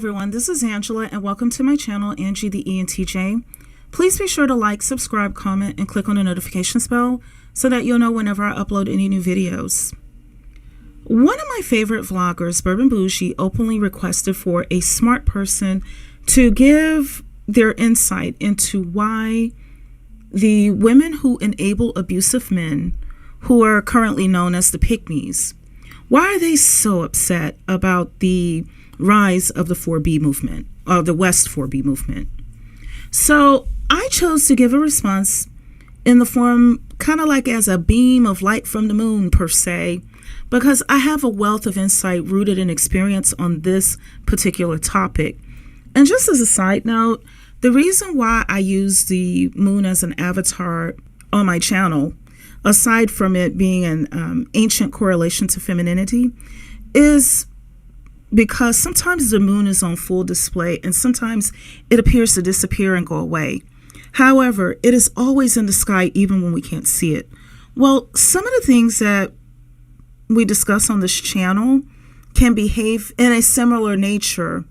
everyone, this is Angela and welcome to my channel, Angie the ENTJ. Please be sure to like, subscribe, comment, and click on the notification bell so that you'll know whenever I upload any new videos. One of my favorite vloggers, BurbNBougie, openly requested for a smart person to give their insight into why the women who enable abusive men, who are currently known as the Pickmes, why are they so upset about the rise of the 4B movement, or the West 4B movement? So I chose to give a response in the form kind of like as a beam of light from the moon per se, because I have a wealth of insight rooted in experience on this particular topic. And just as a side note, the reason why I use the moon as an avatar on my channel, aside from it being an ancient correlation to femininity, is because sometimes the moon is on full display and sometimes it appears to disappear and go away. However, it is always in the sky even when we can't see it. Well, some of the things that we discuss on this channel can behave in a similar nature,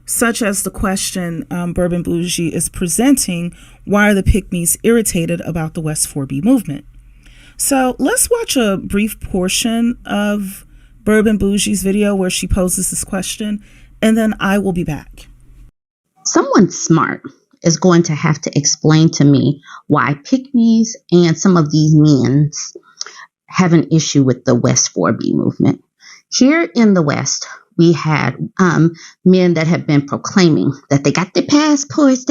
such as the question BurbNBougie is presenting: why are the Pickmes irritated about the West 4B movement? So let's watch a brief portion of BurbNBougie's video where she poses this question, and then I will be back. Someone smart is going to have to explain to me why Pickmes and some of these men have an issue with the West 4B movement. Here in the West, we had men that have been proclaiming that they got their passports,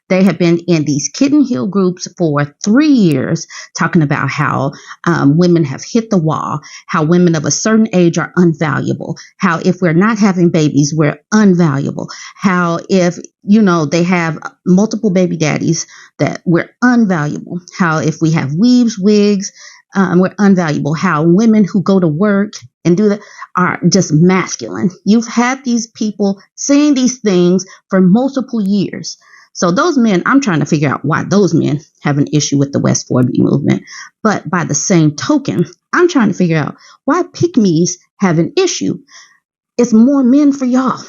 They have been in these Kitten Hill groups for 3 years talking about how women have hit the wall, how women of a certain age are unvaluable, how if we're not having babies, we're unvaluable, how if, they have multiple baby daddies, that we're unvaluable, how if we have weaves, wigs, we're unvaluable, how women who go to work and do that are just masculine. You've had these people saying these things for multiple years. So those men, I'm trying to figure out why those men have an issue with the West 4B movement. But by the same token, I'm trying to figure out why Pickmes have an issue. It's more men for y'all.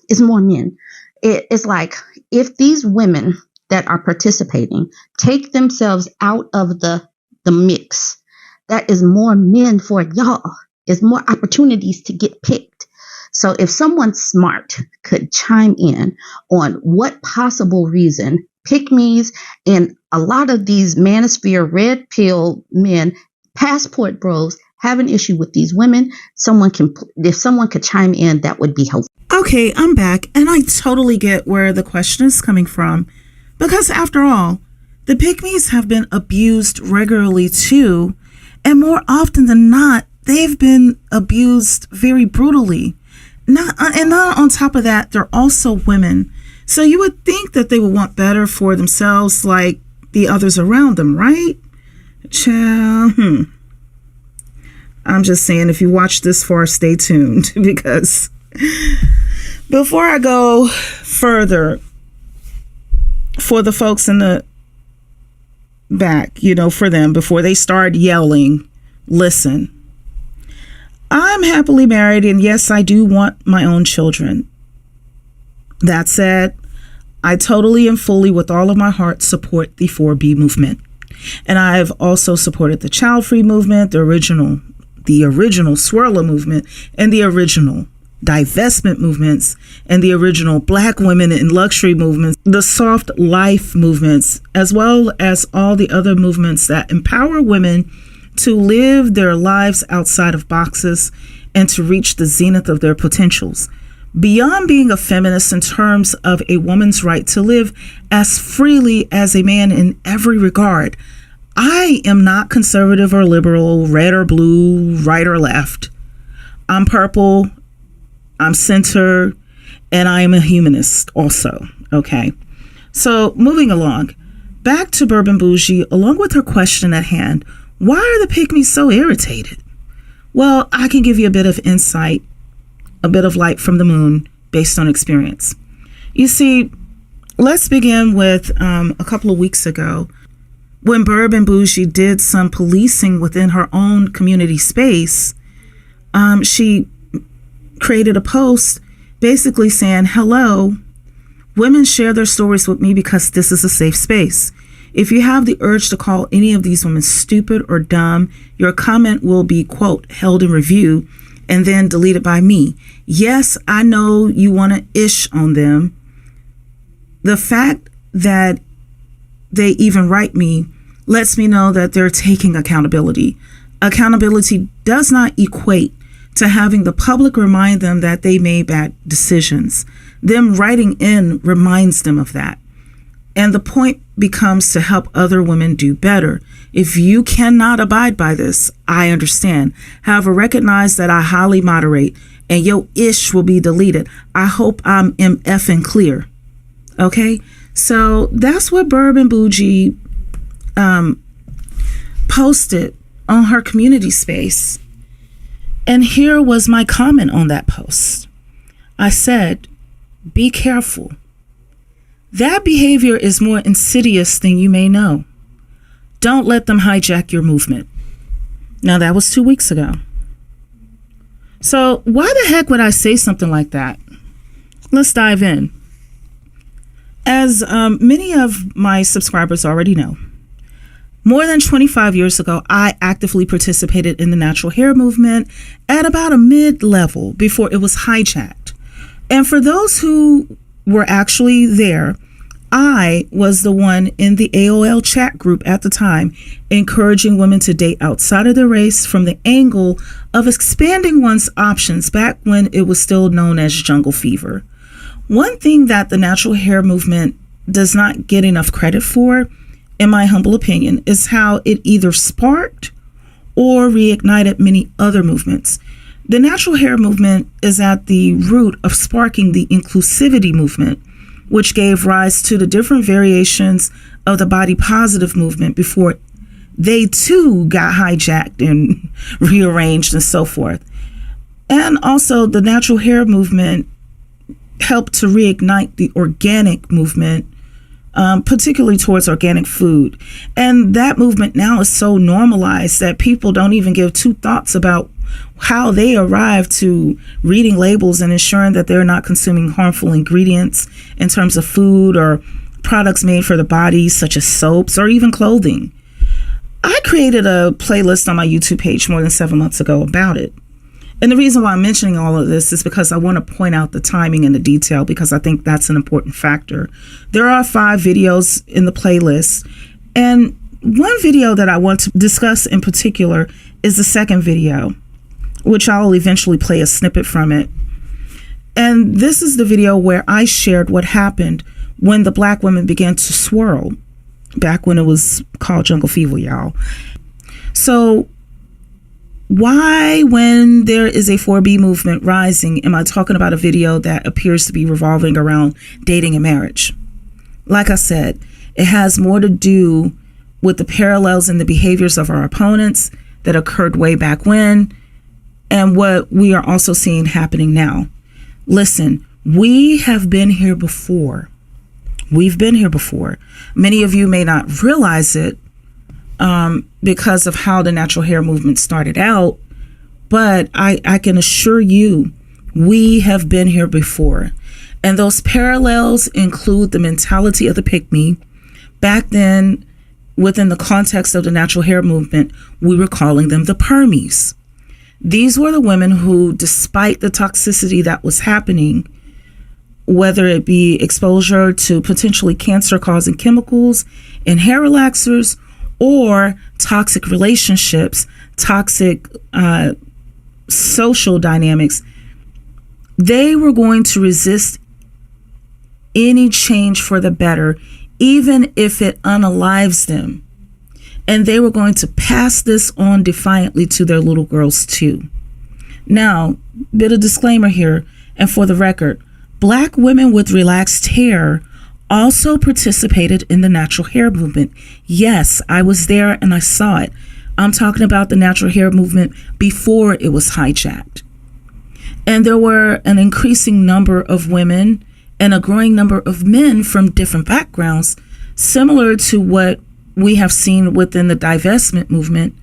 It's more men. It's like if these women that are participating take themselves out of the mix, that is more men for y'all. It's more opportunities to get picked. So if someone smart could chime in on what possible reason Pickmes and a lot of these manosphere red pill men, passport bros, have an issue with these women, if someone could chime in, that would be helpful. Okay, I'm back, and I totally get where the question is coming from, because after all, the Pickmes have been abused regularly too, and more often than not, they've been abused very brutally. Not on top of that, they're also women. So you would think that they would want better for themselves like the others around them, right? Child, I'm just saying, if you watch this far, stay tuned, because before I go further, for the folks in the back, for them, before they start yelling, listen. I'm happily married, and yes, I do want my own children. That said, I totally and fully, with all of my heart, support the 4B movement. And I've also supported the child-free movement, the original swirler movement, and the original divestment movements, and the original Black women in luxury movements, the soft life movements, as well as all the other movements that empower women to live their lives outside of boxes and to reach the zenith of their potentials. Beyond being a feminist in terms of a woman's right to live as freely as a man in every regard, I am not conservative or liberal, red or blue, right or left. I'm purple, I'm center, and I am a humanist also. Okay, so moving along, back to BurbNBougie, along with her question at hand: why are the Pickmes so irritated? Well, I can give you a bit of insight, a bit of light from the moon based on experience. You see, let's begin with a couple of weeks ago when BurbNBougie did some policing within her own community space. She created a post basically saying, hello, women share their stories with me because this is a safe space. If you have the urge to call any of these women stupid or dumb, your comment will be, quote, held in review and then deleted by me. Yes, I know you want to ish on them. The fact that they even write me lets me know that they're taking accountability. Accountability does not equate to having the public remind them that they made bad decisions. Them writing in reminds them of that. And the point becomes to help other women do better. If you cannot abide by this, I understand. However, recognize that I highly moderate and your ish will be deleted. I hope I'm effing clear. Okay? So that's what BurbNBougie posted on her community space. And here was my comment on that post. I said, be careful. That behavior is more insidious than you may know. Don't let them hijack your movement. Now, that was 2 weeks ago. So why the heck would I say something like that? Let's dive in. As many of my subscribers already know, more than 25 years ago, I actively participated in the natural hair movement at about a mid-level before it was hijacked. And for those who were actually there, I was the one in the AOL chat group at the time, encouraging women to date outside of their race from the angle of expanding one's options back when it was still known as jungle fever. One thing that the natural hair movement does not get enough credit for, in my humble opinion, is how it either sparked or reignited many other movements. The natural hair movement is at the root of sparking the inclusivity movement, which gave rise to the different variations of the body positive movement before they too got hijacked and rearranged and so forth. And also the natural hair movement helped to reignite the organic movement, particularly towards organic food. And that movement now is so normalized that people don't even give two thoughts about how they arrive to reading labels and ensuring that they're not consuming harmful ingredients in terms of food or products made for the body, such as soaps or even clothing. I created a playlist on my YouTube page more than 7 months ago about it. And the reason why I'm mentioning all of this is because I want to point out the timing and the detail, because I think that's an important factor. There are 5 videos in the playlist, and one video that I want to discuss in particular is the second video, which I'll eventually play a snippet from it. And this is the video where I shared what happened when the black women began to swirl, back when it was called jungle fever, y'all. So why, when there is a 4B movement rising, am I talking about a video that appears to be revolving around dating and marriage? Like I said, it has more to do with the parallels in the behaviors of our opponents that occurred way back when, and what we are also seeing happening now. Listen, we have been here before. We've been here before. Many of you may not realize it because of how the natural hair movement started out, but I can assure you, we have been here before. And those parallels include the mentality of the Pickme. Back then, within the context of the natural hair movement, we were calling them the Permies. These were the women who, despite the toxicity that was happening, whether it be exposure to potentially cancer-causing chemicals in hair relaxers or toxic relationships, toxic social dynamics, they were going to resist any change for the better, even if it unalives them. And they were going to pass this on defiantly to their little girls too. Now, bit of disclaimer here, and for the record, Black women with relaxed hair also participated in the natural hair movement. Yes, I was there and I saw it. I'm talking about the natural hair movement before it was hijacked. And there were an increasing number of women and a growing number of men from different backgrounds, similar to what we have seen within the divestment movement.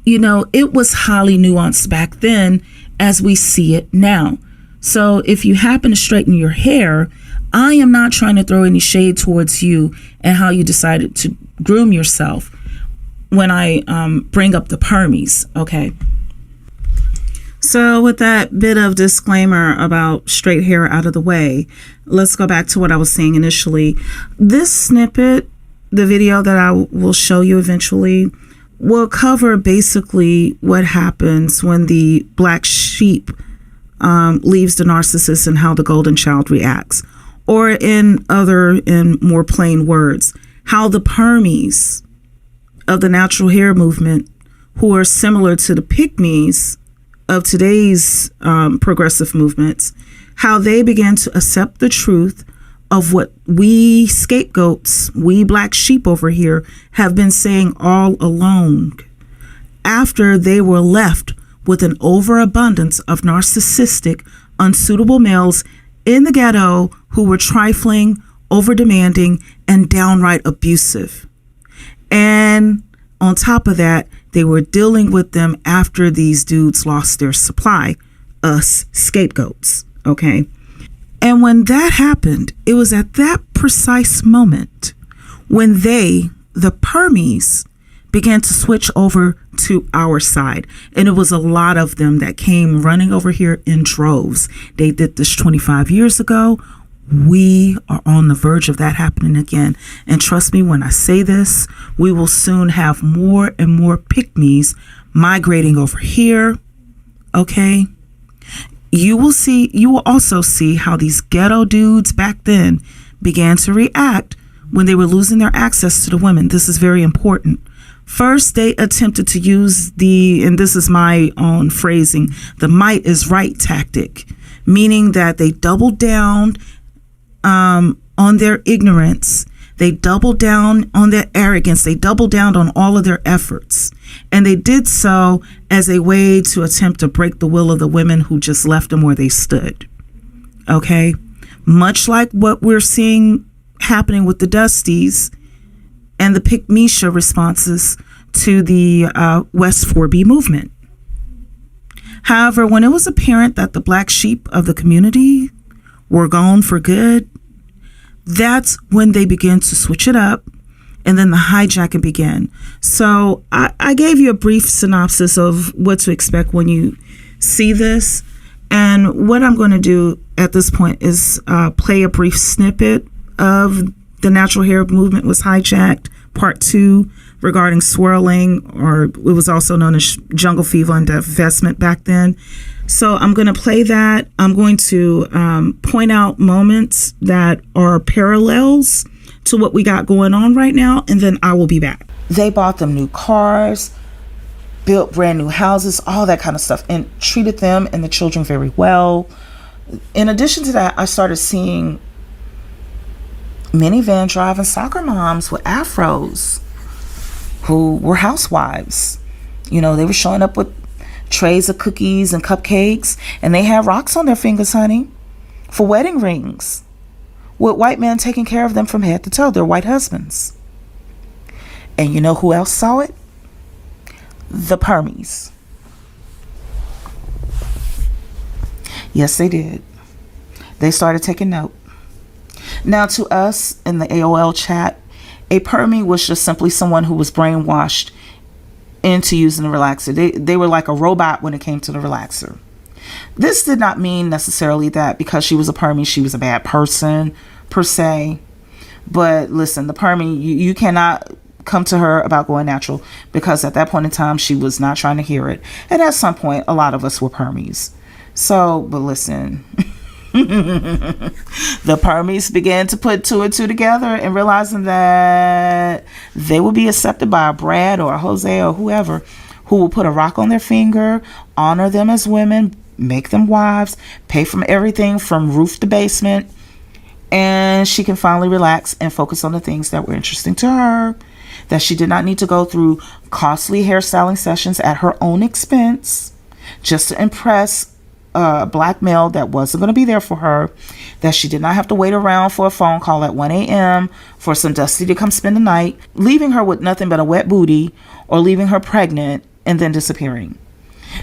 You know, it was highly nuanced back then as we see it now. So if you happen to straighten your hair, I am not trying to throw any shade towards you and how you decided to groom yourself when I bring up the permies, okay? So with that bit of disclaimer about straight hair out of the way, let's go back to what I was saying initially. This snippet, the video that I will show you eventually, will cover basically what happens when the black sheep leaves the narcissist and how the golden child reacts. Or in more plain words, how the permies of the natural hair movement, who are similar to the Pickmes of today's progressive movements, how they began to accept the truth of what we scapegoats, we black sheep over here, have been saying all along, after they were left with an overabundance of narcissistic, unsuitable males in the ghetto who were trifling, over-demanding, and downright abusive. And on top of that, they were dealing with them after these dudes lost their supply, us scapegoats, okay? And when that happened, it was at that precise moment when they, the permies, began to switch over to our side. And it was a lot of them that came running over here in droves. They did this 25 years ago. We are on the verge of that happening again. And trust me when I say this, we will soon have more and more Pickmes migrating over here. Okay? You will also see how these ghetto dudes back then began to react when they were losing their access to the women. This is very important. First, they attempted to use and this is my own phrasing, the might is right tactic, meaning that they doubled down on their ignorance. They doubled down on their arrogance. They doubled down on all of their efforts. And they did so as a way to attempt to break the will of the women who just left them where they stood. Okay? Much like what we're seeing happening with the Dusties and the Pickmesha responses to the West 4B movement. However, when it was apparent that the black sheep of the community were gone for good, that's when they began to switch it up, and then the hijacking began. So I gave you a brief synopsis of what to expect when you see this. And what I'm going to do at this point is play a brief snippet of The Natural Hair Movement Was Hijacked, Part 2, regarding swirling, or it was also known as jungle fever and divestment back then. So I'm going to play that. I'm going to point out moments that are parallels to what we got going on right now, and then I will be back. They bought them new cars, built brand new houses, all that kind of stuff, and treated them and the children very well. In addition to that, I started seeing minivan driving soccer moms with afros who were housewives. You know, they were showing up with trays of cookies and cupcakes, and they had rocks on their fingers, honey, for wedding rings, with white men taking care of them from head to toe, their white husbands. And you know who else saw it? The permies. Yes, they did. They started taking note. Now, to us in the AOL chat, a permie was just simply someone who was brainwashed into using the relaxer. They were like a robot when it came to the relaxer. This did not mean necessarily that because she was a permie, she was a bad person per se. But listen, the permie, you cannot come to her about going natural, because at that point in time, she was not trying to hear it. And at some point, a lot of us were permies. So, but listen, the permies began to put two and two together and realizing that they would be accepted by a Brad or a Jose or whoever who will put a rock on their finger, honor them as women, make them wives, pay for everything from roof to basement, and she can finally relax and focus on the things that were interesting to her, that she did not need to go through costly hairstyling sessions at her own expense just to impress a black male that wasn't going to be there for her, that she did not have to wait around for a phone call at 1 a.m. for some Dusty to come spend the night, leaving her with nothing but a wet booty, or leaving her pregnant and then disappearing.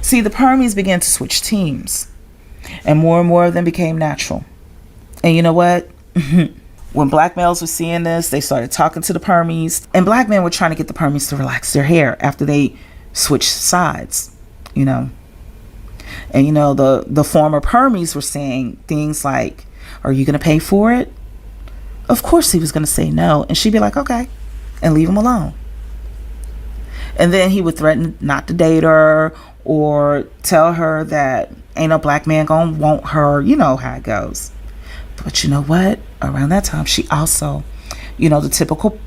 See, the permies began to switch teams. And more of them became natural. And you know what? When black males were seeing this, they started talking to the permies. And black men were trying to get the permies to relax their hair after they switched sides, you know. And, you know, the former permies were saying things like, are you going to pay for it? Of course he was going to say no. And she'd be like, okay, and leave him alone. And then he would threaten not to date her or tell her that ain't no black man gonna want her. You know how it goes. But you know what? Around that time, she also, you know, the typical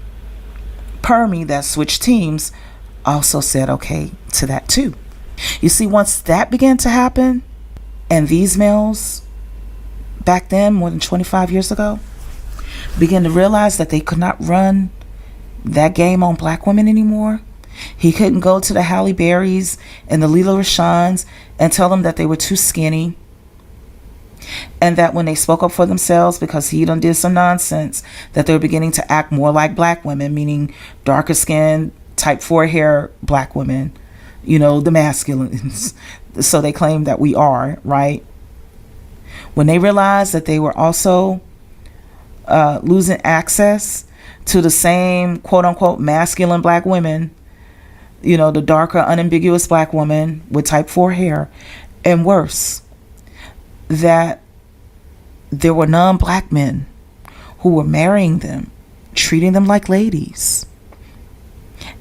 permie that switched teams also said okay to that too. You see, once that began to happen, and these males back then, more than 25 years ago, began to realize that they could not run that game on black women anymore. He couldn't go to the Halle Berrys and the Lila Rashans and tell them that they were too skinny, and that when they spoke up for themselves because he done did some nonsense, that they were beginning to act more like black women, meaning darker skin, type 4 hair black women, you know, the masculines. So they claim that we are, right? When they realized that they were also losing access to the same quote unquote masculine black women, you know, the darker, unambiguous black woman with type 4 hair, and worse, that there were non-black men who were marrying them, treating them like ladies,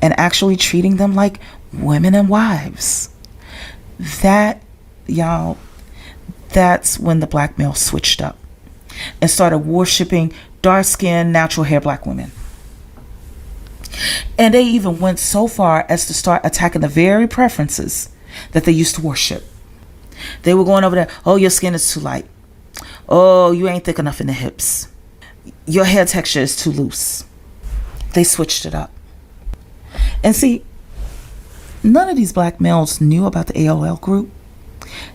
and actually treating them like women and wives. That, y'all, that's when the black male switched up and started worshiping dark-skinned, natural hair black women. And they even went so far as to start attacking the very preferences that they used to worship. They were going over there, oh, your skin is too light. Oh, you ain't thick enough in the hips. Your hair texture is too loose. They switched it up. And see, none of these black males knew about the AOL group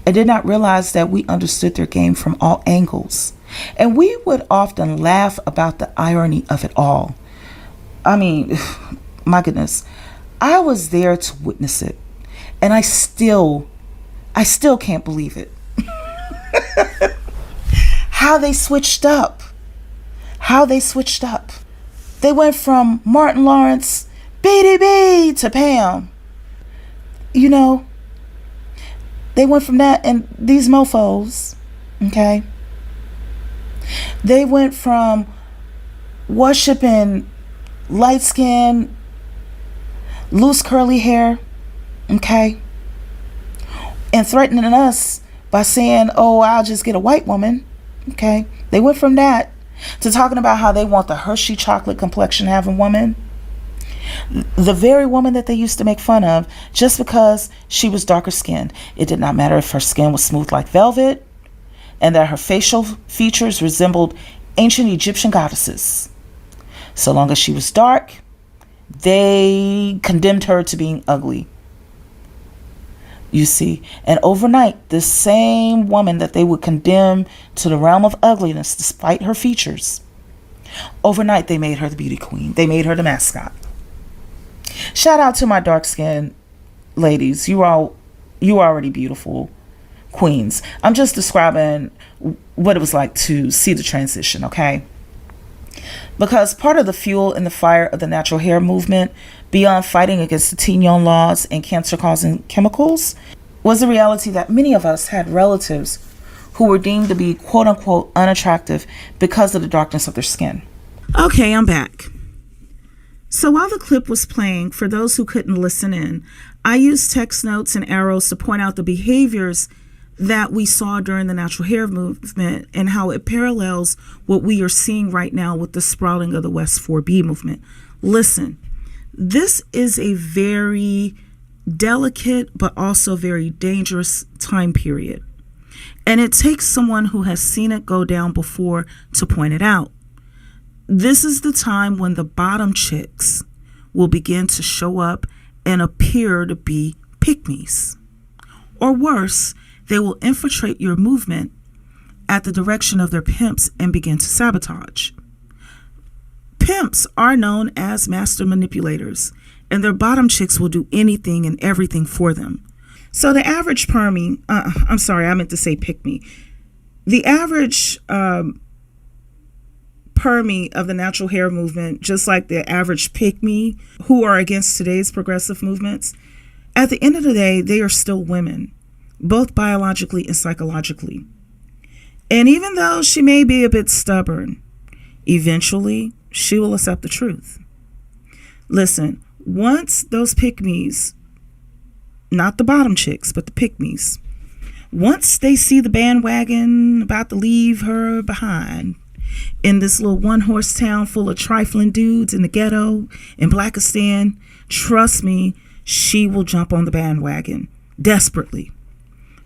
and did not realize that we understood their game from all angles. And we would often laugh about the irony of it all. I mean, my goodness, I was there to witness it, and I still can't believe it. How they switched up. They went from Martin Lawrence, BDB, to Pam. You know, they went from that, and these mofos, okay? They went from worshiping light skin, loose curly hair, okay, and threatening us by saying, oh, I'll just get a white woman, okay. They went from that to talking about how they want the Hershey chocolate complexion having woman, the very woman that they used to make fun of just because she was darker skinned. It did not matter if her skin was smooth like velvet and that her facial features resembled ancient Egyptian goddesses. So long as she was dark, they condemned her to being ugly. You see, and overnight, this same woman that they would condemn to the realm of ugliness despite her features, overnight they made her the beauty queen. They made her the mascot. Shout out to my dark-skinned ladies. You already beautiful queens. I'm just describing what it was like to see the transition, okay? Because part of the fuel in the fire of the natural hair movement, beyond fighting against the Tignon laws and cancer-causing chemicals, was the reality that many of us had relatives who were deemed to be quote-unquote unattractive because of the darkness of their skin. Okay, I'm back. So while the clip was playing, for those who couldn't listen in, I used text notes and arrows to point out the behaviors that we saw during the natural hair movement and how it parallels what we are seeing right now with the sprouting of the West 4B movement. Listen, this is a very delicate but also very dangerous time period. And it takes someone who has seen it go down before to point it out. This is the time when the bottom chicks will begin to show up and appear to be Pickmes. Or worse, they will infiltrate your movement at the direction of their pimps and begin to sabotage. Pimps are known as master manipulators, and their bottom chicks will do anything and everything for them. So the average permie, I'm sorry, I meant to say pick me. The average permie of the natural hair movement, just like the average pick me who are against today's progressive movements, at the end of the day, they are still women, both biologically and psychologically. And even though she may be a bit stubborn, eventually she will accept the truth. Listen, once those pick-me's, not the bottom chicks, but the pick-me's, once they see the bandwagon about to leave her behind in this little one-horse town full of trifling dudes in the ghetto in Blackistan, trust me, she will jump on the bandwagon desperately.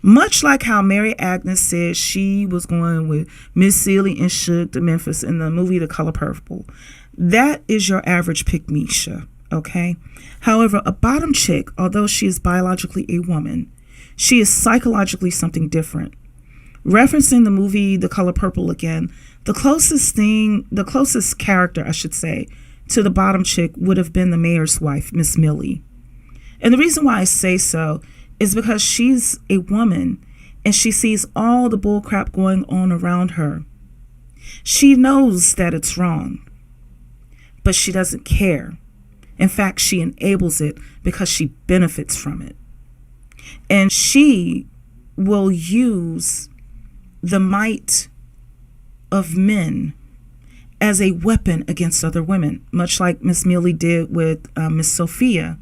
Much like how Mary Agnes said she was going with Miss Celie and Suge to Memphis in the movie The Color Purple. That is your average pick-me-sha, okay? However, a bottom chick, although she is biologically a woman, she is psychologically something different. Referencing the movie The Color Purple again, the closest character, I should say, to the bottom chick would have been the mayor's wife, Miss Millie. And the reason why I say so is because she's a woman and she sees all the bullcrap going on around her. She knows that it's wrong, but she doesn't care. In fact, she enables it because she benefits from it. And she will use the might of men as a weapon against other women, much like Miss Millie did with Miss Sophia.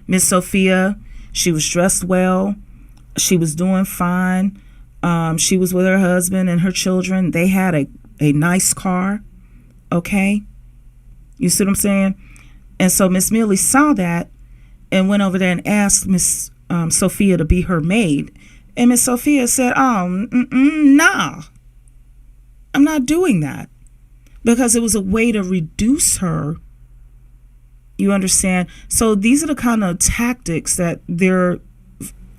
Miss Sophia, she was dressed well. She was doing fine. She was with her husband and her children. They had a nice car. Okay? You see what I'm saying? And so Miss Millie saw that and went over there and asked Miss Sophia to be her maid. And Miss Sophia said, nah, I'm not doing that. Because it was a way to reduce her. You understand? So these are the kind of tactics that they're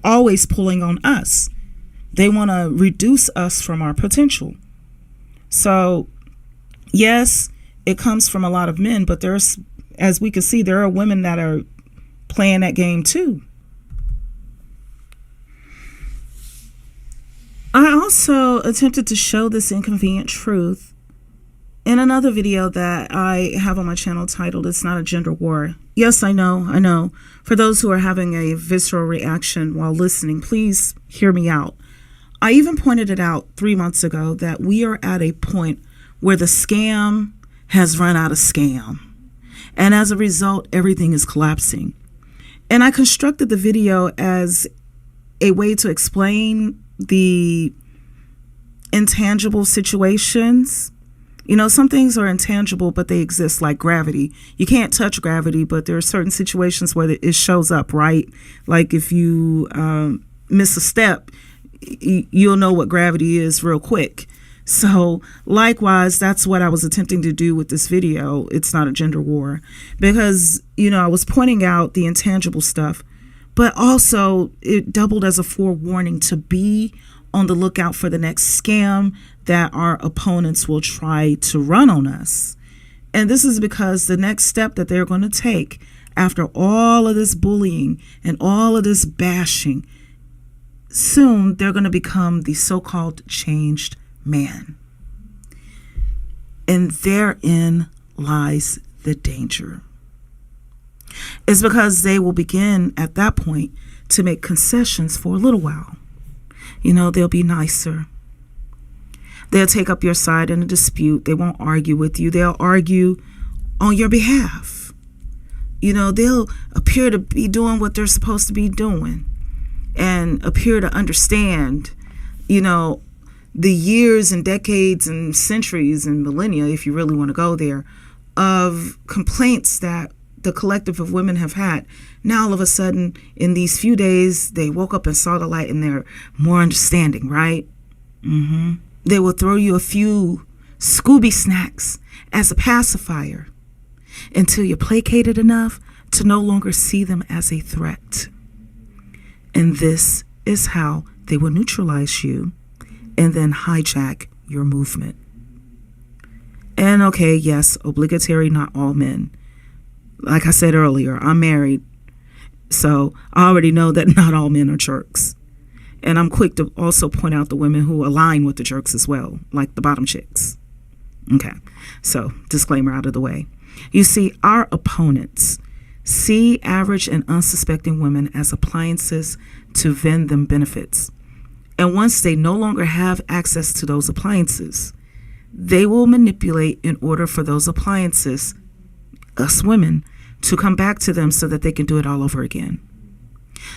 always pulling on us. They want to reduce us from our potential. So, yes, it comes from a lot of men, but there's, as we can see, there are women that are playing that game too. I also attempted to show this inconvenient truth in another video that I have on my channel titled It's Not a Gender War. Yes, I know. For those who are having a visceral reaction while listening, please hear me out. I even pointed it out 3 months ago that we are at a point where the scam has run out of scam. And as a result, everything is collapsing. And I constructed the video as a way to explain the intangible situations. You know, some things are intangible, but they exist, like gravity. You can't touch gravity, but there are certain situations where it shows up, right? Like if you miss a step, you'll know what gravity is real quick. So likewise, that's what I was attempting to do with this video. It's not a gender war, because, you know, I was pointing out the intangible stuff, but also it doubled as a forewarning to be on the lookout for the next scam that our opponents will try to run on us. And this is because the next step that they're going to take after all of this bullying and all of this bashing, soon they're going to become the so-called changed man. And therein lies the danger. It's because they will begin at that point to make concessions for a little while. You know, they'll be nicer. They'll take up your side in a dispute. They won't argue with you. They'll argue on your behalf. You know, they'll appear to be doing what they're supposed to be doing and appear to understand, you know, the years and decades and centuries and millennia, if you really want to go there, of complaints that the collective of women have had. Now, all of a sudden, in these few days, they woke up and saw the light and they're more understanding, right? They will throw you a few Scooby snacks as a pacifier until you're placated enough to no longer see them as a threat. And this is how they will neutralize you and then hijack your movement. And okay, yes, obligatory, not all men. Like I said earlier, I'm married. So I already know that not all men are jerks. And I'm quick to also point out the women who align with the jerks as well, like the bottom chicks. Okay, so disclaimer out of the way. You see, our opponents see average and unsuspecting women as appliances to vend them benefits. And once they no longer have access to those appliances, they will manipulate in order for those appliances, us women, to come back to them so that they can do it all over again.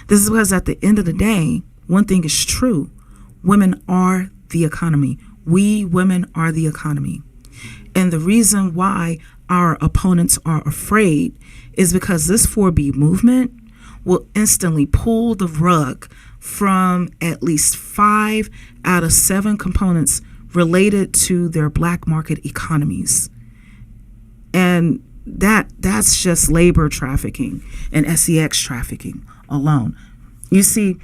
This is because at the end of the day, one thing is true. Women are the economy. We women are the economy. And the reason why our opponents are afraid is because this 4B movement will instantly pull the rug from at least 5 out of 7 components related to their black market economies. And that's just labor trafficking and sex trafficking alone. You see,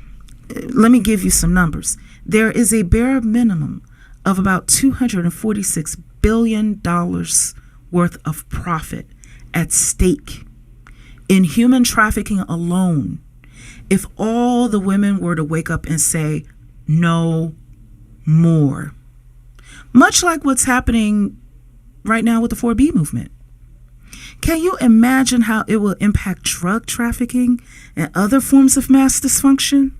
let me give you some numbers. There is a bare minimum of about $246 billion worth of profit at stake in human trafficking alone. If all the women were to wake up and say, no more, much like what's happening right now with the 4B movement. Can you imagine how it will impact drug trafficking and other forms of mass dysfunction?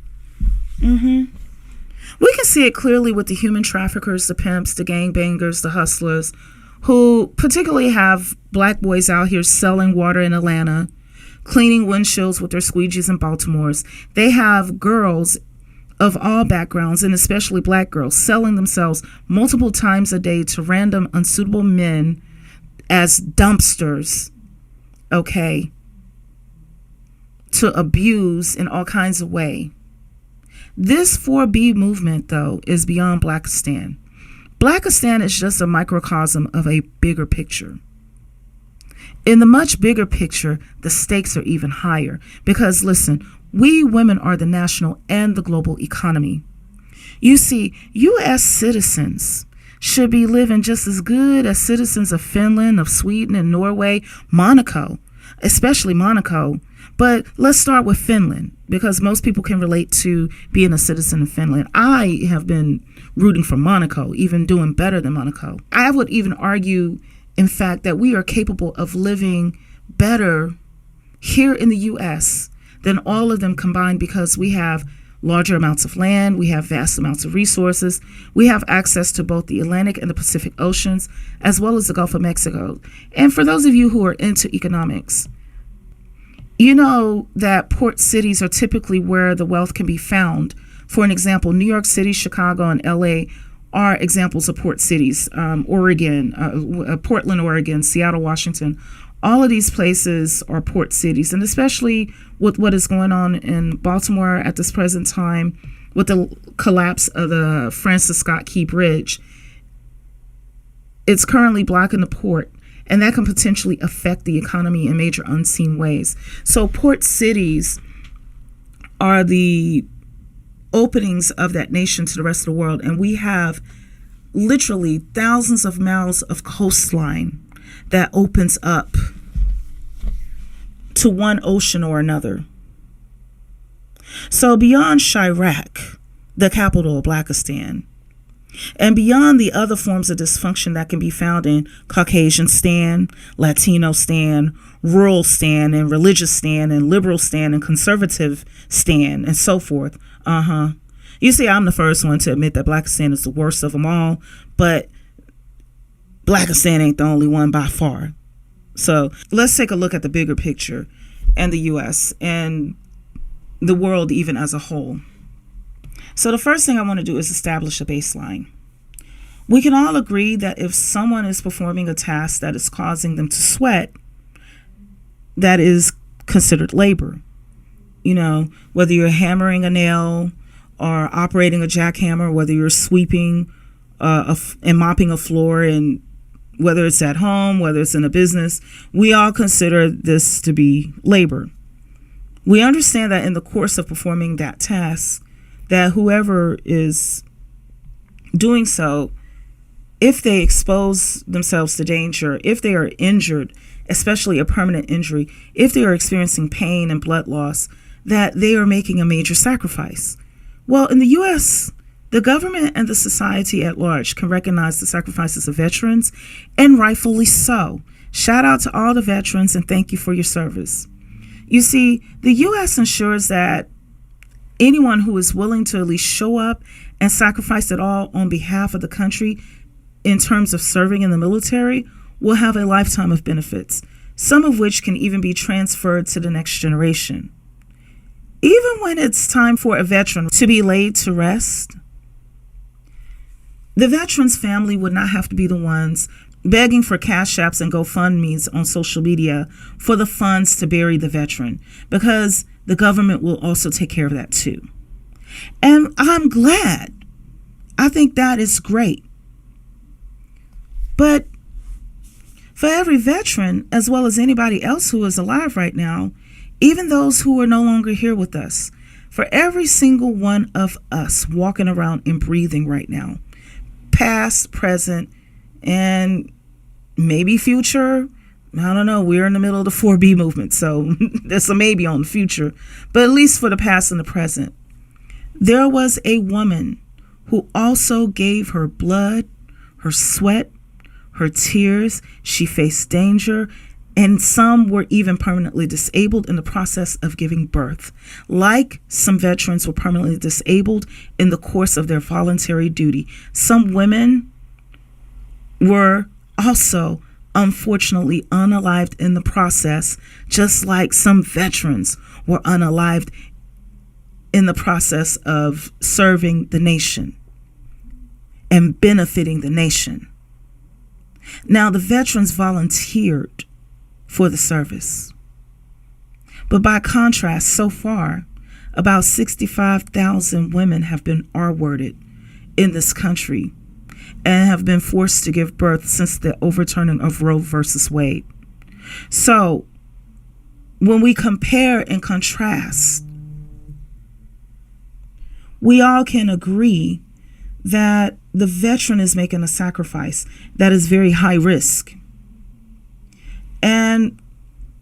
We can see it clearly with the human traffickers, the pimps, the gangbangers, the hustlers, who particularly have black boys out here selling water in Atlanta, cleaning windshields with their squeegees in Baltimore's. They have girls of all backgrounds, and especially black girls, selling themselves multiple times a day to random unsuitable men as dumpsters, okay, to abuse in all kinds of ways. This 4B movement, though, is beyond Blackistan. Blackistan is just a microcosm of a bigger picture. In the much bigger picture, the stakes are even higher because, listen, we women are the national and the global economy. You see, U.S. citizens should be living just as good as citizens of Finland, of Sweden, and Norway, Monaco, especially Monaco. But let's start with Finland because most people can relate to being a citizen of Finland. I have been rooting for Monaco, even doing better than Monaco. I would even argue, in fact, that we are capable of living better here in the U.S. than all of them combined because we have larger amounts of land, we have vast amounts of resources, we have access to both the Atlantic and the Pacific Oceans, as well as the Gulf of Mexico. And for those of you who are into economics, you know that port cities are typically where the wealth can be found. For an example, New York City, Chicago, and LA are examples of port cities. Oregon, Portland, Oregon, Seattle, Washington. All of these places are port cities, and especially with what is going on in Baltimore at this present time with the collapse of the Francis Scott Key Bridge, it's currently blocking the port, and that can potentially affect the economy in major unseen ways. So port cities are the openings of that nation to the rest of the world, and we have literally thousands of miles of coastline that opens up to one ocean or another. So beyond Chirac, the capital of Blackistan, and beyond the other forms of dysfunction that can be found in Caucasian stan, Latino stan, rural stan, and religious stan, and liberal stan, and conservative stan, and so forth. You see, I'm the first one to admit that Blackistan is the worst of them all, but Blackistan ain't the only one by far. So let's take a look at the bigger picture and the U.S. and the world even as a whole. So the first thing I want to do is establish a baseline. We can all agree that if someone is performing a task that is causing them to sweat, that is considered labor. You know, whether you're hammering a nail or operating a jackhammer, whether you're sweeping and mopping a floor, and whether it's at home, whether it's in a business, we all consider this to be labor. We understand that in the course of performing that task, that whoever is doing so, if they expose themselves to danger, if they are injured, especially a permanent injury, if they are experiencing pain and blood loss, that they are making a major sacrifice. Well, in the U.S., the government and the society at large can recognize the sacrifices of veterans, and rightfully so. Shout out to all the veterans and thank you for your service. You see, the U.S. ensures that anyone who is willing to at least show up and sacrifice it all on behalf of the country in terms of serving in the military will have a lifetime of benefits, some of which can even be transferred to the next generation. Even when it's time for a veteran to be laid to rest, the veteran's family would not have to be the ones begging for cash apps and GoFundMes on social media for the funds to bury the veteran, because the government will also take care of that too. And I'm glad. I think that is great. But for every veteran, as well as anybody else who is alive right now, even those who are no longer here with us, for every single one of us walking around and breathing right now, past, present, and maybe future, I don't know, we're in the middle of the 4B movement, so there's a maybe on the future, but at least for the past and the present, there was a woman who also gave her blood, her sweat, her tears. She faced danger, and some were even permanently disabled in the process of giving birth. Like some veterans were permanently disabled in the course of their voluntary duty, some women were also unfortunately unalived in the process, just like some veterans were unalived in the process of serving the nation and benefiting the nation. Now, the veterans volunteered for the service. But by contrast, so far, about 65,000 women have been R-worded in this country and have been forced to give birth since the overturning of Roe versus Wade. So when we compare and contrast, we all can agree that the veteran is making a sacrifice that is very high risk. And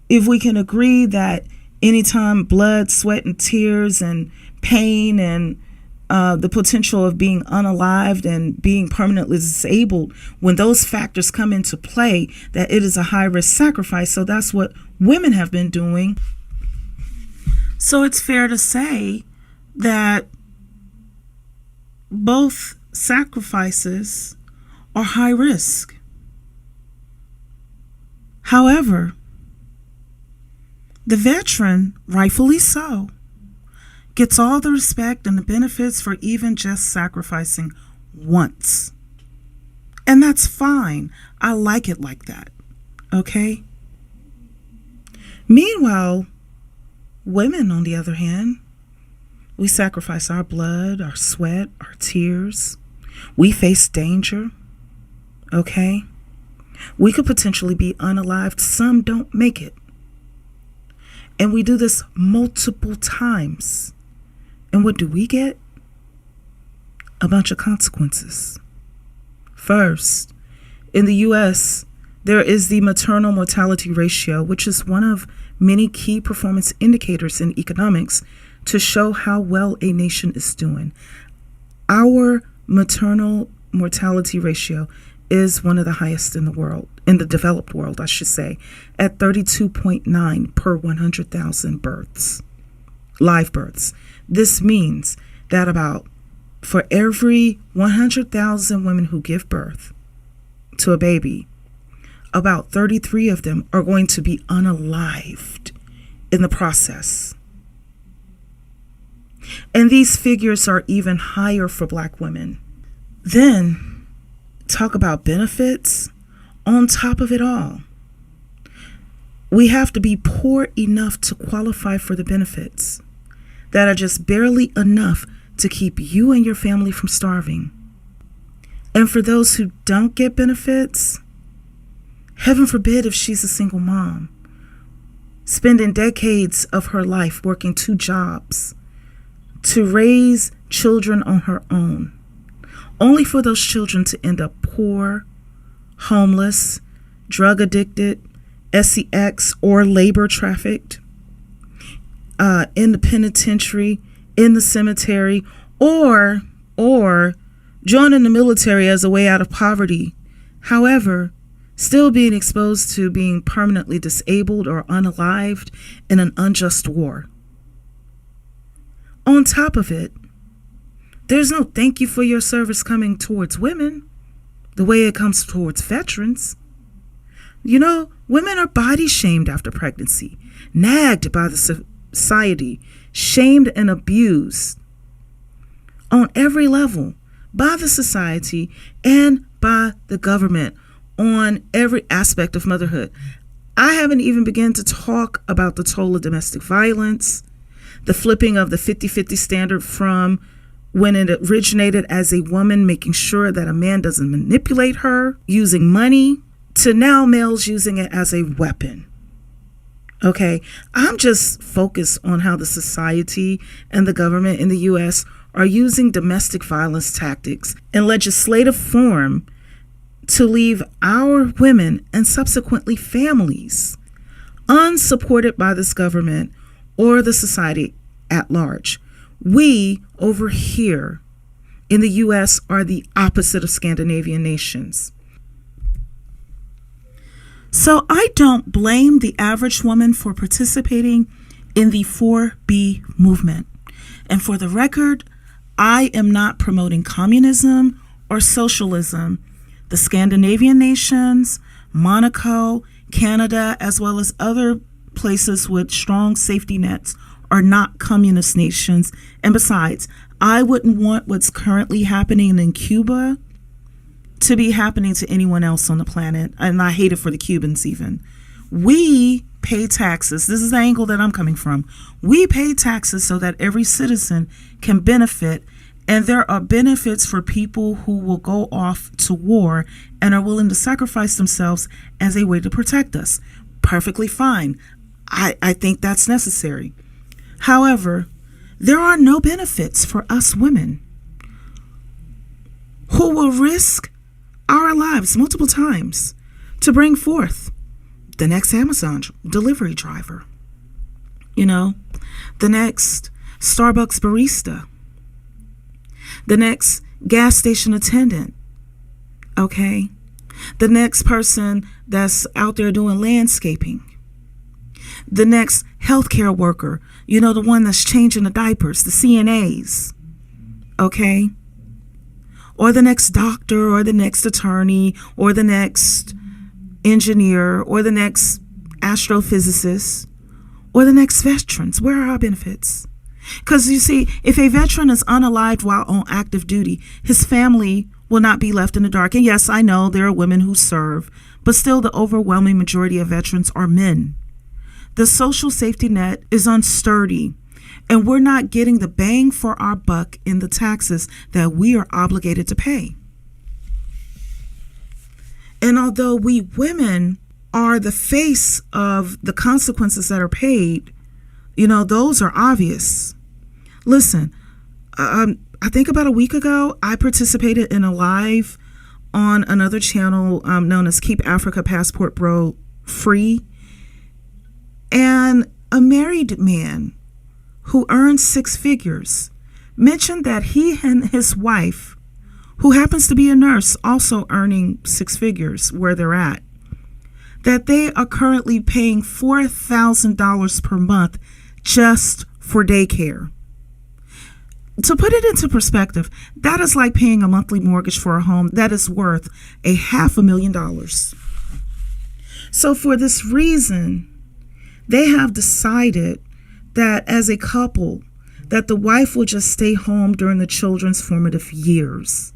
if we can agree that anytime blood, sweat, and tears and pain and the potential of being unalived and being permanently disabled, when those factors come into play, that it is a high-risk sacrifice. So that's what women have been doing. So it's fair to say that both sacrifices are high risk. However, the veteran, rightfully so, gets all the respect and the benefits for even just sacrificing once. And that's fine. I like it like that. Okay? Meanwhile, women, on the other hand, we sacrifice our blood, our sweat, our tears. We face danger. Okay? We could potentially be unalived. Some don't make it. And we do this multiple times. And what do we get? A bunch of consequences. First, in the U.S., there is the maternal mortality ratio, which is one of many key performance indicators in economics to show how well a nation is doing. Our maternal mortality ratio is one of the highest in the world, in the developed world, I should say, at 32.9 per 100,000 births, live births. This means that for every 100,000 women who give birth to a baby, about 33 of them are going to be unalived in the process. And these figures are even higher for Black women. Then, talk about benefits. On top of it all, we have to be poor enough to qualify for the benefits that are just barely enough to keep you and your family from starving. And for those who don't get benefits, heaven forbid if she's a single mom, spending decades of her life working 2 jobs to raise children on her own, only for those children to end up poor, homeless, drug addicted, SEX, or labor trafficked. in the penitentiary, in the cemetery, or joining the military as a way out of poverty. However, still being exposed to being permanently disabled or unalived in an unjust war. On top of it, there's no thank you for your service coming towards women the way it comes towards veterans. You know, women are body shamed after pregnancy, nagged by the society, shamed and abused on every level by the society and by the government on every aspect of motherhood. I haven't even begun to talk about the toll of domestic violence, the flipping of the 50-50 standard from when it originated as a woman making sure that a man doesn't manipulate her using money, to now males using it as a weapon. Okay, I'm just focused on how the society and the government in the U.S. are using domestic violence tactics in legislative form to leave our women and subsequently families unsupported by this government or the society at large. We over here in the U.S. are the opposite of Scandinavian nations. So I don't blame the average woman for participating in the 4B movement. And for the record, I am not promoting communism or socialism. The Scandinavian nations, Monaco, Canada, as well as other places with strong safety nets are not communist nations. And besides, I wouldn't want what's currently happening in Cuba to be happening to anyone else on the planet. And I hate it for the Cubans even. We pay taxes. This is the angle that I'm coming from. We pay taxes so that every citizen can benefit. And there are benefits for people who will go off to war and are willing to sacrifice themselves as a way to protect us. Perfectly fine. I think that's necessary. However, there are no benefits for us women who will risk our lives multiple times to bring forth the next Amazon delivery driver, you know, the next Starbucks barista, the next gas station attendant, okay, the next person that's out there doing landscaping, the next healthcare worker, you know, the one that's changing the diapers, the CNAs, okay, or the next doctor or the next attorney or the next engineer or the next astrophysicist or the next veterans. Where are our benefits? Because you see, if a veteran is unalived while on active duty, his family will not be left in the dark. And yes, I know there are women who serve, but still the overwhelming majority of veterans are men. The social safety net is unsturdy, and we're not getting the bang for our buck in the taxes that we are obligated to pay. And although we women are the face of the consequences that are paid, you know, those are obvious. Listen, I think about a week ago, I participated in a live on another channel known as Keep Africa Passport Bro Free. And a married man who earns 6 figures mentioned that he and his wife, who happens to be a nurse, also earning 6 figures where they're at, that they are currently paying $4,000 per month just for daycare. To put it into perspective, that is like paying a monthly mortgage for a home that is worth $500,000. So for this reason, they have decided that as a couple, that the wife will just stay home during the children's formative years.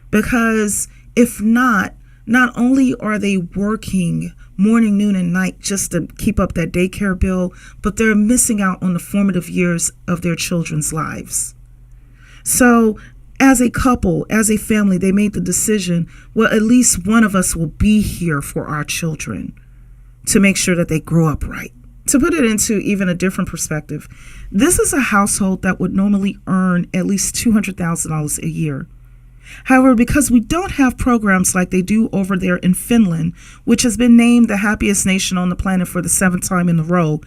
Because if not only are they working morning, noon, and night just to keep up that daycare bill, but they're missing out on the formative years of their children's lives. So as a couple, as a family, they made the decision, well, at least one of us will be here for our children to make sure that they grow up right. To put it into even a different perspective, this is a household that would normally earn at least $200,000 a year. However, because we don't have programs like they do over there in Finland, which has been named the happiest nation on the planet for the 7th time in a row,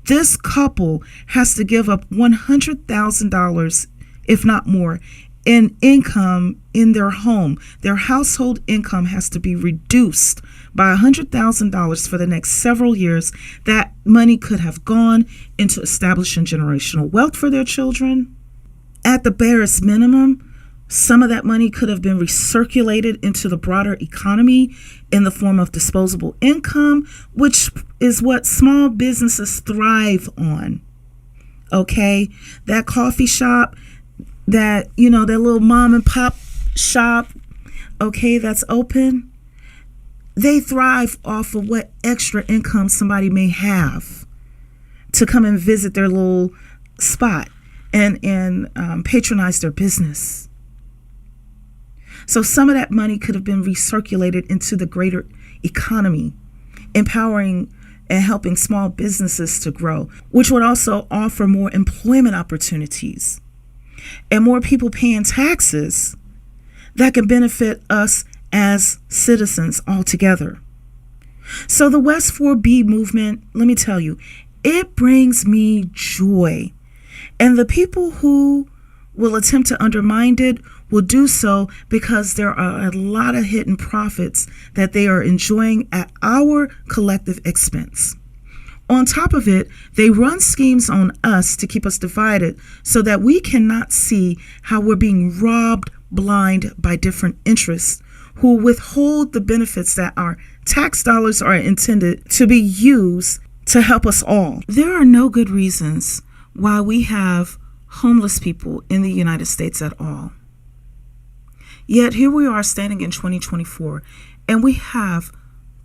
this couple has to give up $100,000, if not more, in income in their home. Their household income has to be reduced by $100,000 for the next several years. That money could have gone into establishing generational wealth for their children. At the barest minimum, some of that money could have been recirculated into the broader economy in the form of disposable income, which is what small businesses thrive on. Okay, that coffee shop, that little mom and pop shop, okay, that's open, they thrive off of what extra income somebody may have to come and visit their little spot and patronize their business. So some of that money could have been recirculated into the greater economy, empowering and helping small businesses to grow, which would also offer more employment opportunities and more people paying taxes that can benefit us as citizens altogether. So the West 4B movement, let me tell you, it brings me joy. And the people who will attempt to undermine it will do so because there are a lot of hidden profits that they are enjoying at our collective expense. On top of it, they run schemes on us to keep us divided so that we cannot see how we're being robbed blind by different interests who withhold the benefits that our tax dollars are intended to be used to help us all. There are no good reasons why we have homeless people in the United States at all. Yet here we are standing in 2024, and we have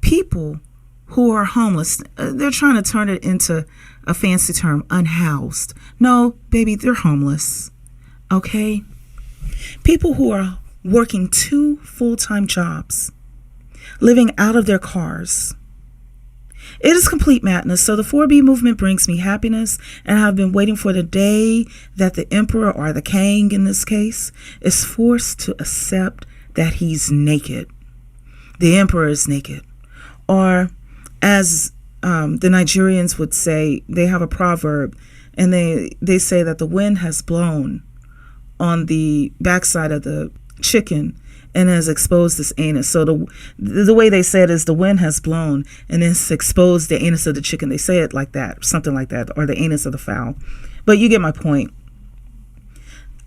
people who are homeless. They're trying to turn it into a fancy term, unhoused. No, baby, they're homeless. Okay? People who are working 2 full-time jobs, living out of their cars. It is complete madness. So the 4B movement brings me happiness, and I've been waiting for the day that the emperor, or the king in this case, is forced to accept that he's naked. The emperor is naked. Or as the Nigerians would say, they have a proverb, and they say that the wind has blown on the backside of the chicken and has exposed this anus. So the way they say it is the wind has blown and it's exposed the anus of the chicken. They say it like that, something like that, or the anus of the fowl. But you get my point.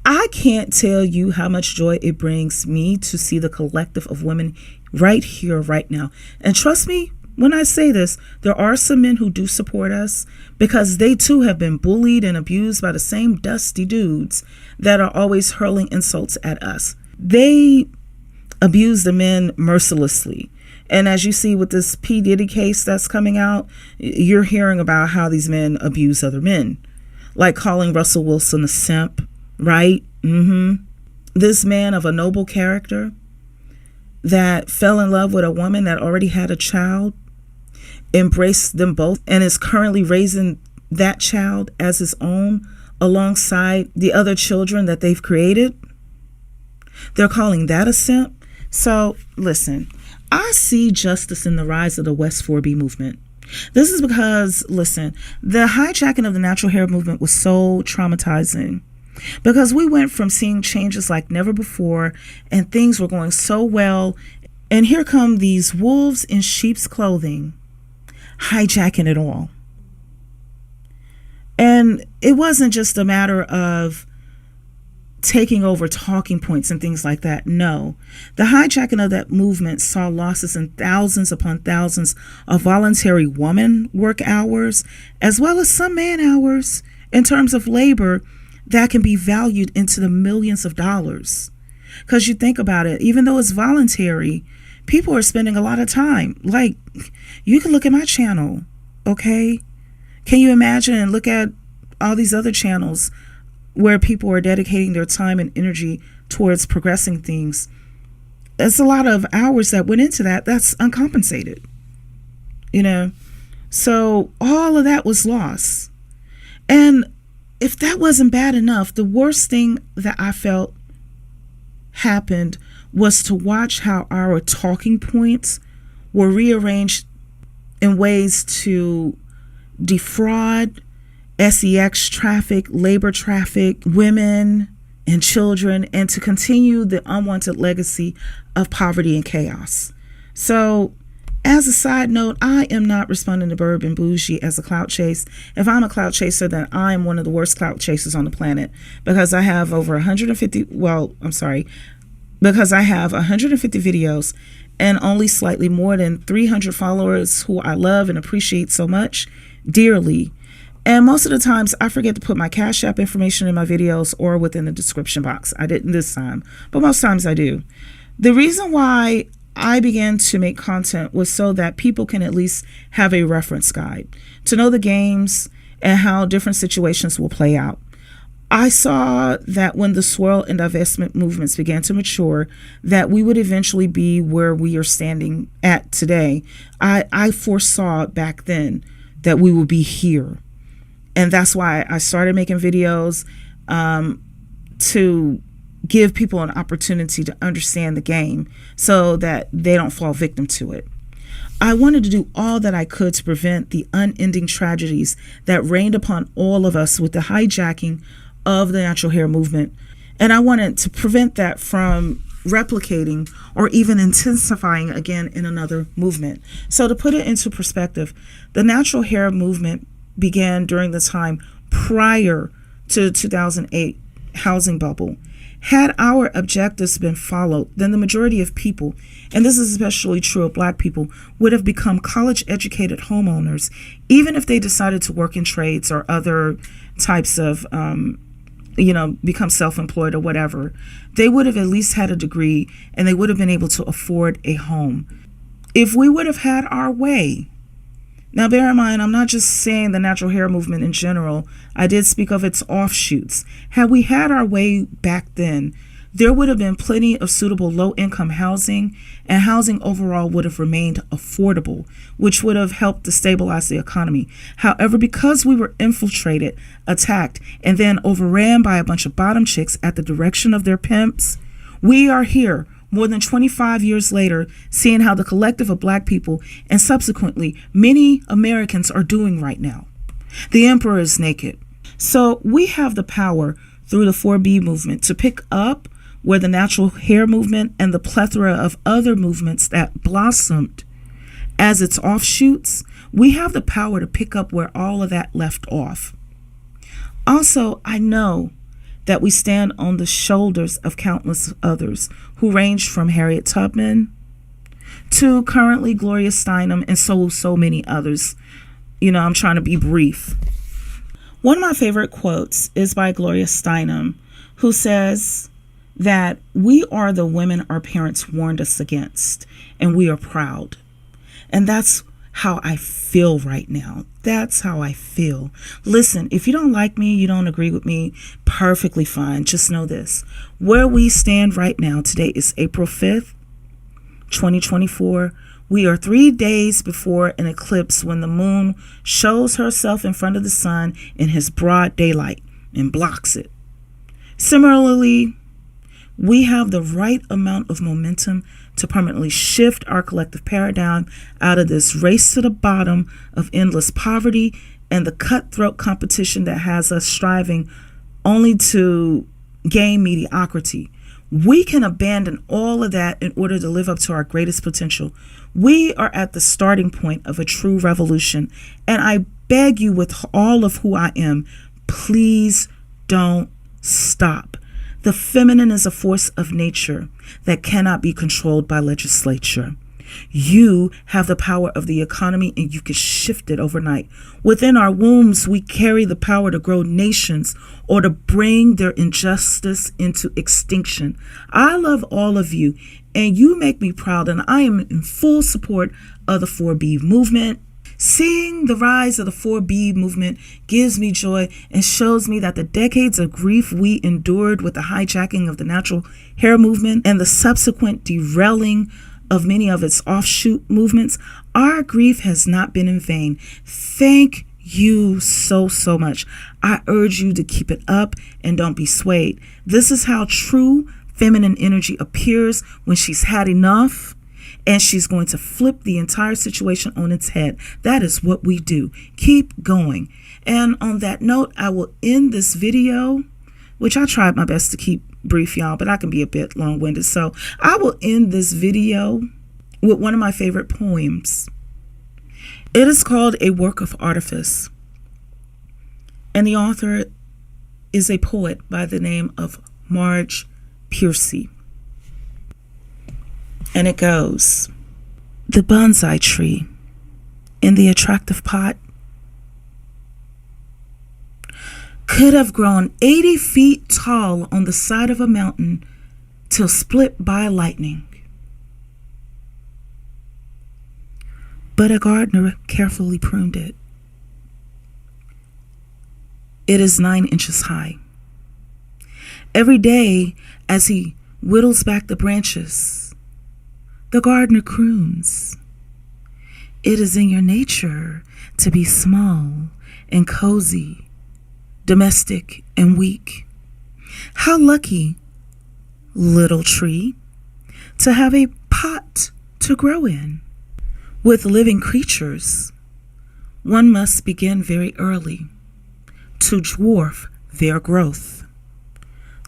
I can't tell you how much joy it brings me to see the collective of women right here, right now. And trust me, when I say this, there are some men who do support us because they too have been bullied and abused by the same dusty dudes that are always hurling insults at us. They abuse the men mercilessly. And as you see with this P. Diddy case that's coming out, you're hearing about how these men abuse other men, like calling Russell Wilson a simp, right? This man of a noble character that fell in love with a woman that already had a child, embraced them both, and is currently raising that child as his own alongside the other children that they've created. They're calling that a simp. So listen, I see justice in the rise of the West 4B movement. This is because, listen, the hijacking of the natural hair movement was so traumatizing because we went from seeing changes like never before and things were going so well. And here come these wolves in sheep's clothing hijacking it all. And it wasn't just a matter of taking over talking points and things like that. No, the hijacking of that movement saw losses in thousands upon thousands of voluntary woman work hours, as well as some man hours in terms of labor that can be valued into the millions of dollars. Because you think about it, even though it's voluntary, people are spending a lot of time. Like, you can look at my channel, okay? Can you imagine and look at all these other channels where people are dedicating their time and energy towards progressing things? There's a lot of hours that went into that. That's uncompensated, So all of that was lost. And if that wasn't bad enough, the worst thing that I felt happened was to watch how our talking points were rearranged in ways to defraud, sex traffic, labor traffic, women and children, and to continue the unwanted legacy of poverty and chaos. So, as a side note, I am not responding to BurbNBougie as a clout chase. If I'm a clout chaser, then I am one of the worst clout chasers on the planet, because I have over 150, because I have 150 videos and only slightly more than 300 followers who I love and appreciate so much dearly. And most of the times I forget to put my Cash App information in my videos or within the description box. I didn't this time, but most times I do. The reason why I began to make content was so that people can at least have a reference guide to know the games and how different situations will play out. I saw that when the swirl and divestment movements began to mature, that we would eventually be where we are standing at today. I foresaw back then that we would be here. And that's why I started making videos to give people an opportunity to understand the game so that they don't fall victim to it. I wanted to do all that I could to prevent the unending tragedies that rained upon all of us with the hijacking of the natural hair movement. And I wanted to prevent that from replicating or even intensifying again in another movement. So to put it into perspective, the natural hair movement began during the time prior to the 2008 housing bubble. Had our objectives been followed, then the majority of people, and this is especially true of Black people, would have become college-educated homeowners, even if they decided to work in trades or other types of, become self-employed or whatever. They would have at least had a degree, and they would have been able to afford a home. If we would have had our way. Now, bear in mind, I'm not just saying the natural hair movement in general. I did speak of its offshoots. Had we had our way back then, there would have been plenty of suitable low-income housing, and housing overall would have remained affordable, which would have helped to stabilize the economy. However, because we were infiltrated, attacked, and then overran by a bunch of bottom chicks at the direction of their pimps, we are here more than 25 years later, seeing how the collective of Black people and subsequently many Americans are doing right now. The emperor is naked. So we have the power through the 4B movement to pick up where the natural hair movement and the plethora of other movements that blossomed as its offshoots, we have the power to pick up where all of that left off. Also, I know that we stand on the shoulders of countless others who range from Harriet Tubman to currently Gloria Steinem and so many others. I'm trying to be brief. One of my favorite quotes is by Gloria Steinem, who says that we are the women our parents warned us against, and we are proud. And that's how I feel right now. That's how I feel. Listen, if you don't like me, you don't agree with me, perfectly fine. Just know this. Where we stand right now, today is April 5th, 2024. We are 3 days before an eclipse when the moon shows herself in front of the sun in his broad daylight and blocks it. Similarly, we have the right amount of momentum to permanently shift our collective paradigm out of this race to the bottom of endless poverty and the cutthroat competition that has us striving only to gain mediocrity. We can abandon all of that in order to live up to our greatest potential. We are at the starting point of a true revolution, and I beg you with all of who I am, please don't stop. The feminine is a force of nature that cannot be controlled by legislature. You have the power of the economy, and you can shift it overnight. Within our wombs, we carry the power to grow nations or to bring their injustice into extinction. I love all of you, and you make me proud, and I am in full support of the 4B movement. Seeing the rise of the 4B movement gives me joy and shows me that the decades of grief we endured with the hijacking of the natural hair movement and the subsequent derailing of many of its offshoot movements, our grief has not been in vain. Thank you so much. I urge you to keep it up and don't be swayed. This is how true feminine energy appears when she's had enough and she's going to flip the entire situation on its head. That is what we do. Keep going. And on that note, I will end this video, which I tried my best to keep brief, y'all, but I can be a bit long-winded. So I will end this video with one of my favorite poems. It is called A Work of Artifice, and the author is a poet by the name of Marge Piercy. And it goes, the bonsai tree in the attractive pot could have grown 80 feet tall on the side of a mountain till split by lightning. But a gardener carefully pruned it. It is 9 inches high. Every day, as he whittles back the branches, the gardener croons. It is in your nature to be small and cozy, domestic and weak. How lucky, little tree, to have a pot to grow in. With living creatures, one must begin very early to dwarf their growth.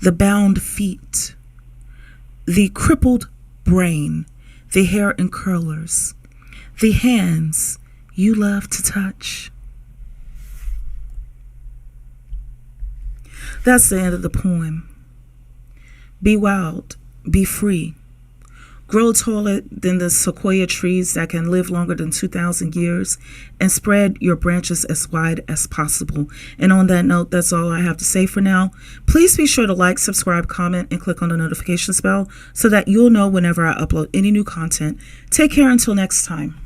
The bound feet, the crippled brain, the hair in curlers, the hands you love to touch. That's the end of the poem. Be wild, be free. Grow taller than the sequoia trees that can live longer than 2,000 years, and spread your branches as wide as possible. And on that note, that's all I have to say for now. Please be sure to like, subscribe, comment, and click on the notification bell so that you'll know whenever I upload any new content. Take care until next time.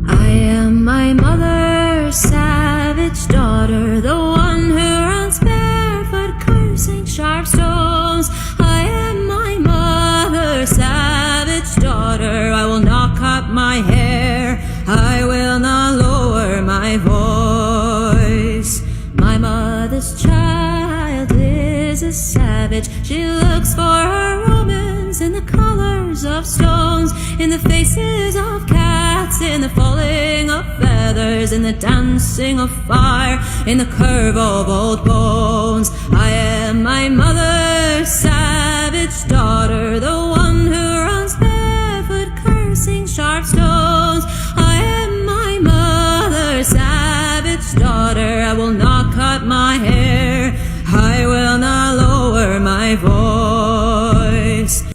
I am my mother's savage daughter, the one who runs barefoot, cursing sharp stones. I am my mother's savage daughter. I will not cut my hair, I will not lower my voice. My mother's child is a savage. She looks for her romance in the colors of stones, in the faces of cats, in the falling of feathers, in the dancing of fire, in the curve of old bones. I am my mother's savage daughter, the one who runs barefoot, cursing sharp stones. I am my mother's savage daughter. I will not cut my hair, I will not lower my voice.